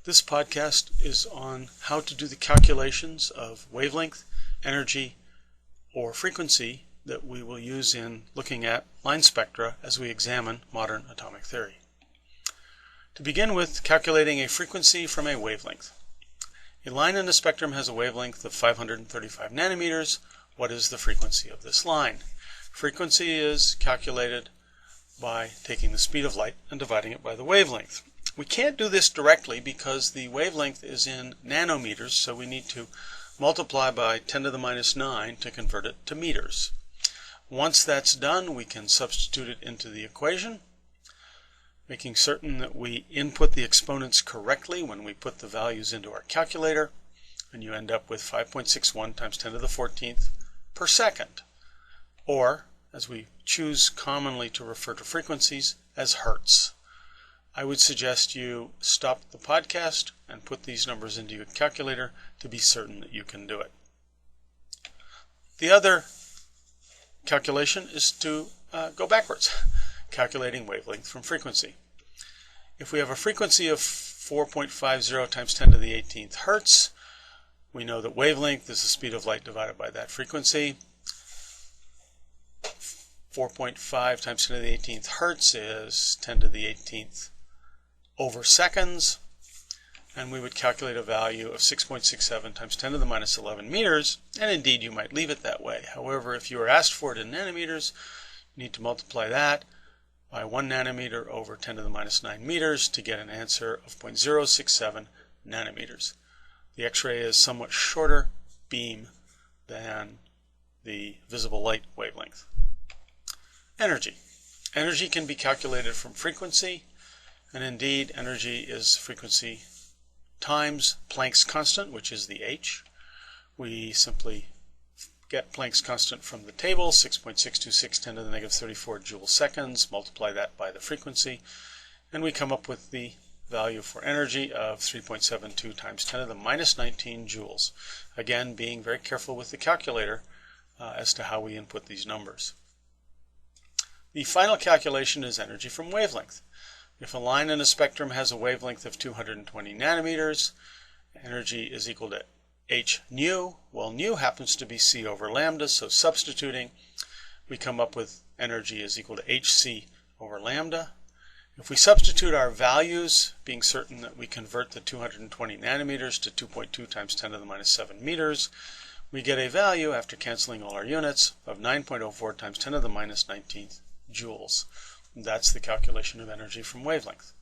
This podcast is on how to do the calculations of wavelength, energy, or frequency that we will use in looking at line spectra as we examine modern atomic theory. To begin with, calculating a frequency from a wavelength. A line in a spectrum has a wavelength of 535 nanometers. What is the frequency of this line? Frequency is calculated by taking the speed of light and dividing it by the wavelength. We can't do this directly because the wavelength is in nanometers, so we need to multiply by 10 to the minus 9 to convert it to meters. Once that's done, we can substitute it into the equation, making certain that we input the exponents correctly when we put the values into our calculator, and you end up with 5.61 times 10 to the 14th per second, or, as we choose commonly to refer to frequencies, as hertz. I would suggest you stop the podcast and put these numbers into your calculator to be certain that you can do it. The other calculation is to go backwards, calculating wavelength from frequency. If we have a frequency of 4.50 times 10 to the 18th hertz, we know that wavelength is the speed of light divided by that frequency. 4.5 times 10 to the 18th hertz is 10 to the 18th over seconds, and we would calculate a value of 6.67 times 10 to the minus 11 meters, and indeed you might leave it that way. However, if you are asked for it in nanometers, you need to multiply that by 1 nanometer over 10 to the minus 9 meters to get an answer of 0.067 nanometers. The X-ray is somewhat shorter beam than the visible light wavelength. Energy. Energy can be calculated from frequency, and indeed energy is frequency times Planck's constant, which is the h. We simply get Planck's constant from the table, 6.626 10 to the negative 34 joule seconds, multiply that by the frequency, and we come up with the value for energy of 3.72 times 10 to the minus 19 joules. Again, being very careful with the calculator as to how we input these numbers. The final calculation is energy from wavelength. If a line in a spectrum has a wavelength of 220 nanometers, energy is equal to h nu. Well, nu happens to be c over lambda, so substituting, we come up with energy is equal to hc over lambda. If we substitute our values, being certain that we convert the 220 nanometers to 2.2 times 10 to the minus 7 meters, we get a value, after canceling all our units, of 9.04 times 10 to the minus 19th joules. That's the calculation of energy from wavelength.